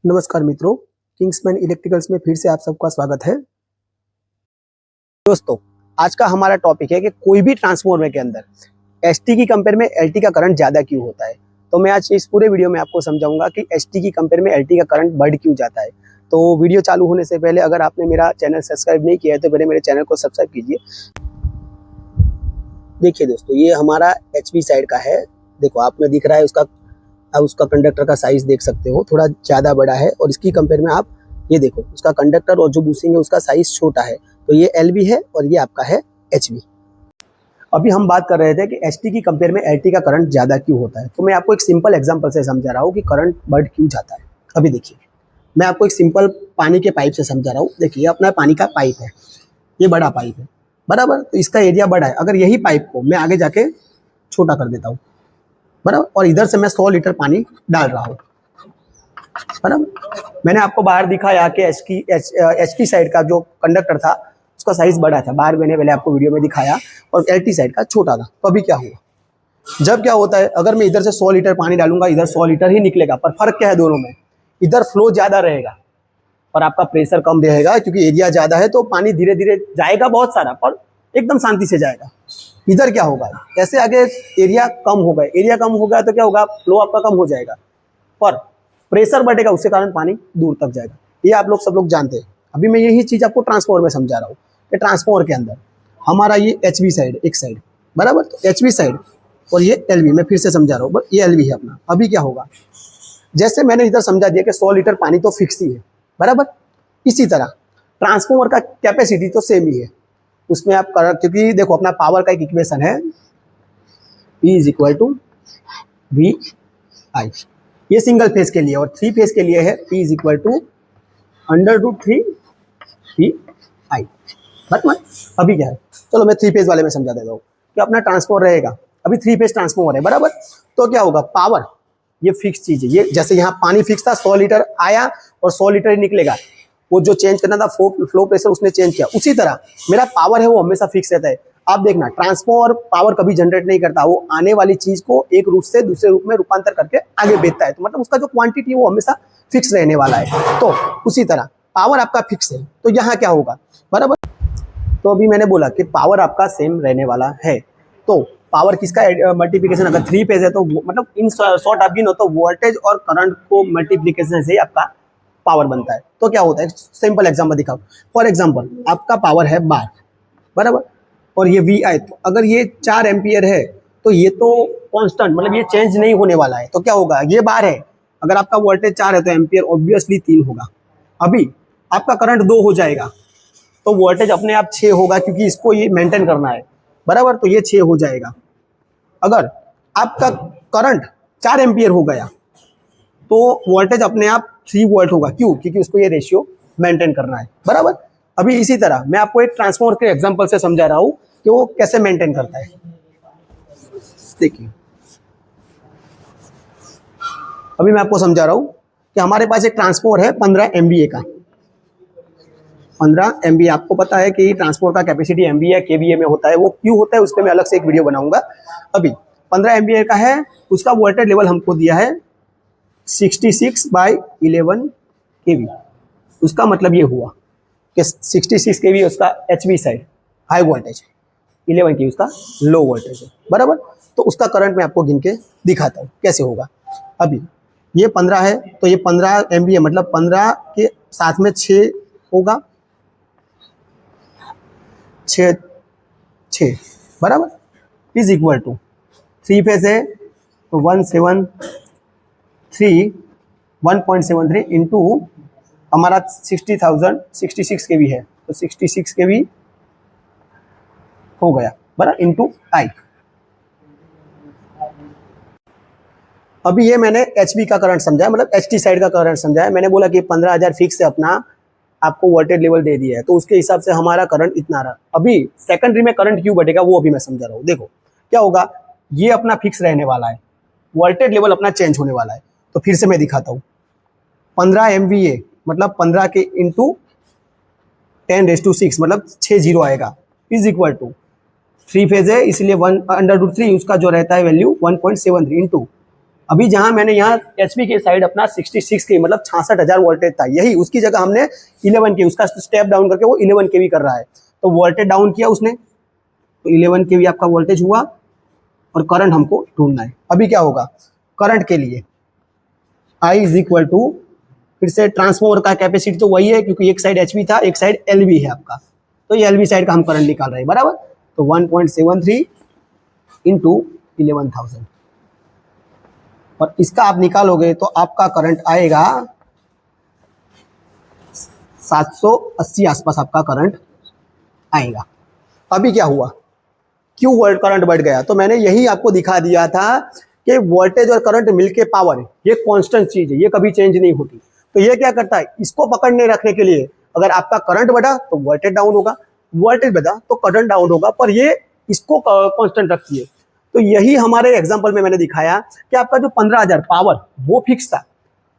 नमस्कार मित्रों, Kingsman electricals में फिर से आप सबका स्वागत है। दोस्तों, आज का हमारा टॉपिक है कि कोई भी ट्रांसफार्मर के अंदर एसटी की कंपेयर में एलटी का करंट ज़्यादा क्यों होता है। तो मैं आज इस पूरे वीडियो में आपको समझाऊंगा कि एसटी की कंपेयर में एलटी का करंट बढ़ क्यों जाता है। तो वीडियो चालू होने से पहले अगर आपने मेरा चैनल सब्सक्राइब नहीं किया है तो पहले मेरे चैनल को सब्सक्राइब कीजिए। देखिए दोस्तों, ये हमारा एचवी साइड का है। देखो आप में दिख रहा है उसका कंडक्टर का साइज देख सकते हो, थोड़ा ज़्यादा बड़ा है। और इसकी कंपेयर में आप ये देखो, उसका कंडक्टर और जो बूसिंग है उसका साइज छोटा है। तो ये एलवी है और ये आपका है एचवी। अभी हम बात कर रहे थे कि एचटी की कंपेयर में एलटी का करंट ज़्यादा क्यों होता है। तो मैं आपको एक सिंपल एग्जांपल से समझा रहा हूँ कि करंट बढ़ क्यों जाता है। अभी देखिए, मैं आपको एक सिंपल पानी के पाइप से समझा रहा हूँ। देखिए, ये अपना पानी का पाइप है, ये बड़ा पाइप है बराबर। तो इसका एरिया बड़ा है। अगर यही पाइप को मैं आगे जाके छोटा कर देता हूँ बराबर, और इधर से मैं 100 लीटर पानी डाल रहा हूँ बराबर। मैंने आपको बाहर दिखाया कि एचटी साइड का जो कंडक्टर था उसका साइज बड़ा था, बाहर मैंने पहले आपको वीडियो में दिखाया, और एलटी साइड का छोटा था। तो अभी क्या हुआ, जब क्या होता है, अगर मैं इधर से 100 लीटर पानी डालूंगा, इधर 100 लीटर ही निकलेगा। पर फर्क क्या है दोनों में, इधर फ्लो ज़्यादा रहेगा और आपका प्रेशर कम रहेगा, क्योंकि एरिया ज़्यादा है। तो पानी धीरे धीरे जाएगा बहुत सारा, पर एकदम शांति से जाएगा। इधर क्या होगा, ऐसे आगे एरिया कम होगा। एरिया कम होगा तो क्या होगा, फ्लो आपका कम हो जाएगा, पर प्रेशर बढ़ेगा, उसके कारण पानी दूर तक जाएगा। ये आप लोग सब लोग जानते हैं। अभी मैं यही चीज़ आपको ट्रांसफार्मर में समझा रहा हूँ कि ट्रांसफार्मर के अंदर हमारा ये एचवी साइड एक साइड बराबर, तो एचवी साइड और ये एलवी, मैं फिर से समझा रहा हूँ, बट ये एलवी है अपना। अभी क्या होगा, जैसे मैंने इधर समझा दिया कि 100 लीटर पानी तो फिक्स ही है बराबर, इसी तरह ट्रांसफार्मर का कैपेसिटी तो सेम ही है। उसमें आप क्योंकि देखो, अपना पावर का एक इक्वेशन है, P is equal to V I. ये सिंगल फेज के लिए, और 3 फेज के लिए है P is equal to √3 v i. But अभी क्या है, चलो मैं 3 फेज वाले में समझा देता हूँ कि अपना ट्रांसफार्मर रहेगा। अभी 3 फेज ट्रांसफार्मर है बराबर। तो क्या होगा, पावर ये फिक्स चीज़ है। ये जैसे यहाँ पानी फिक्स था, 100 लीटर आया और 100 लीटर ही निकलेगा। वो जो चेंज करना था फ्लो प्रेशर, उसने चेंज किया। उसी तरह मेरा पावर है वो हमेशा फिक्स रहता है। आप देखना, ट्रांसफार्मर पावर कभी जनरेट नहीं करता, वो आने वाली चीज को एक रूप से दूसरे रूप में रूपांतर करके आगे भेजता है। तो मतलब उसका जो क्वांटिटी है वो हमेशा फिक्स रहने वाला है। तो उसी तरह पावर आपका फिक्स है, तो यहाँ क्या होगा बराबर। तो अभी मैंने बोला कि पावर आपका सेम रहने वाला है। तो पावर किसका मल्टीप्लिकेशन, अगर 3 फेज है तो मतलब इन शॉर्ट आप गिनो तो वोल्टेज और करंट को मल्टीप्लिकेशन से आपका पावर बनता है। तो क्या होता है, सिंपल एग्जांपल दिखाओ। फॉर एग्जांपल, आपका पावर है बार बराबर, और ये वी आई। तो अगर ये 4 एम्पियर है तो ये तो कांस्टेंट, मतलब ये चेंज नहीं होने वाला है। तो क्या होगा, ये बार है, अगर आपका वोल्टेज 4 है तो एम्पियर ऑब्वियसली 3 होगा। अभी आपका करंट 2 हो जाएगा तो वोल्टेज अपने आप 6 होगा, क्योंकि इसको ये मेंटेन करना है बराबर। तो ये 6 हो जाएगा। अगर आपका करंट 4 एम्पियर हो गया तो वोल्टेज अपने आप 3 वोल्ट होगा। क्यों, क्योंकि उसको ये रेशियो मेंटेन करना है बराबर। अभी इसी तरह मैं आपको एक ट्रांसफार्मर के एग्जांपल से समझा रहा हूं कि वो कैसे मेंटेन करता है। देखिए, अभी मैं आपको समझा रहा हूं कि हमारे पास एक ट्रांसफार्मर है 15 MVA का। 15 MVA, आपको पता है कि ट्रांसफार्मर का कैपेसिटी MVA KVA में होता है। वो क्यों होता है उस पर मैं अलग से एक वीडियो बनाऊंगा। अभी 15 MVA का है, उसका वोल्टेज लेवल हमको दिया है 66/11 kV। उसका मतलब ये हुआ कि 66 kV उसका HV साइड हाई वोल्टेज है, 11 kV उसका लो वोल्टेज है बराबर। तो उसका करंट मैं आपको गिन के दिखाता हूँ कैसे होगा। अभी ये 15 है तो ये 15 MVA, मतलब 15 के साथ में 6 होगा, 6 बराबर, इज इक्वल टू 3 फेज है तो 173 इंटू हमारा 66 kV है तो 66 kV हो गया बराबर, इंटू आई। अभी ये मैंने एचवी का करंट समझाया, मतलब एचटी साइड का करंट समझाया। मैंने बोला कि 15,000 फिक्स से अपना आपको वोल्टेज लेवल दे दिया है, तो उसके हिसाब से हमारा करंट इतना रहा। अभी सेकेंडरी में करंट क्यों बढ़ेगा वो अभी मैं समझा रहा हूँ। देखो क्या होगा, ये अपना फिक्स रहने वाला है, वोल्टेज लेवल अपना चेंज होने वाला है। तो फिर से मैं दिखाता हूँ, 15 MVA मतलब 15 के इंटू 10⁻⁶, मतलब 6 जीरो आएगा, इज इक्वल टू 3 फेज है इसलिए 1/√3 उसका जो रहता है वैल्यू 1.73 इंटू अभी जहां मैंने यहाँ एचपी के साइड अपना 66 के मतलब 66,000 वोल्टेज था, यही उसकी जगह हमने 11 के उसका स्टेप डाउन करके वो 11 के भी कर रहा है, तो वोल्टेज डाउन किया उसने, तो 11 के भी आपका वोल्टेज हुआ और करंट हमको ढूंढना है। अभी क्या होगा करंट के लिए I इज इक्वल टू, फिर से ट्रांसफॉर्मर का कैपेसिटी तो वही है क्योंकि एक साइड एचपी था एक साइड एलवी है आपका, तो ये एलवी साइड का हम करंट निकाल रहे हैं बराबर, तो 1.73 इंटू 11,000 और इसका आप निकालोगे तो आपका करंट आएगा 780 आसपास आपका करंट आएगा। अभी क्या हुआ क्यों वोल्ट करंट बढ़ गया, तो मैंने यही आपको दिखा दिया था कि वोल्टेज और करंट मिलके पावर है, ये कांस्टेंट चीज है, ये कभी चेंज नहीं होती। तो ये क्या करता है इसको पकड़ने रखने के लिए, अगर आपका करंट बढ़ा तो वोल्टेज डाउन होगा, वोल्टेज बढ़ा तो करंट डाउन होगा, पर ये इसको कांस्टेंट रखती है। तो यही हमारे एग्जांपल में मैंने दिखाया कि आपका जो 15,000 पावर वो फिक्स था,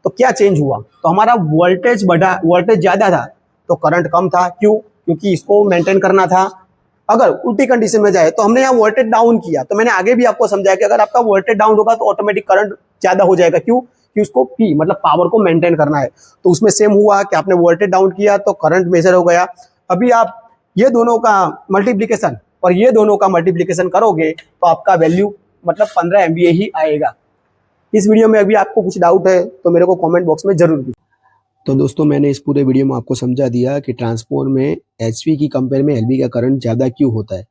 तो क्या चेंज हुआ, तो हमारा वोल्टेज बढ़ा, वोल्टेज ज्यादा था तो करंट कम था, क्यों, क्योंकि इसको मेंटेन करना था। अगर उल्टी कंडीशन में जाए तो हमने यहाँ वोल्टेज डाउन किया, तो मैंने आगे भी आपको समझाया कि अगर आपका वोल्टेज डाउन होगा तो ऑटोमेटिक करंट ज्यादा हो जाएगा, क्यों, कि उसको पी मतलब पावर को मेंटेन करना है। तो उसमें सेम हुआ कि आपने वोल्टेज डाउन किया तो करंट मेजर हो गया। अभी आप ये दोनों का मल्टीप्लीकेशन और ये दोनों का मल्टीप्लीकेशन करोगे तो आपका वैल्यू मतलब 15 MVA ही आएगा। इस वीडियो में अभी आपको कुछ डाउट है तो मेरे को कमेंट बॉक्स में जरूर पूछिए। तो दोस्तों मैंने इस पूरे वीडियो में आपको समझा दिया कि ट्रांसफॉर्मर में एचपी की कंपेयर में एलवी का करंट ज़्यादा क्यों होता है।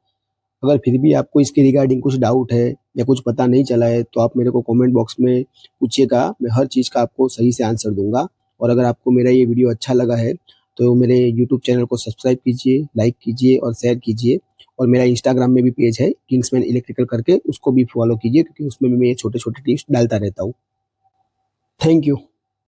अगर फिर भी आपको इसके रिगार्डिंग कुछ डाउट है या कुछ पता नहीं चला है तो आप मेरे को कमेंट बॉक्स में पूछिएगा, मैं हर चीज़ का आपको सही से आंसर दूंगा। और अगर आपको मेरा ये वीडियो अच्छा लगा है तो मेरे यूट्यूब चैनल को सब्सक्राइब कीजिए, लाइक कीजिए और शेयर कीजिए। और मेरा इंस्टाग्राम में भी पेज है किंग्समैन इलेक्ट्रिकल करके, उसको भी फॉलो कीजिए क्योंकि उसमें भी मैं ये छोटे छोटे टिप्स डालता रहता हूँ। Thank you.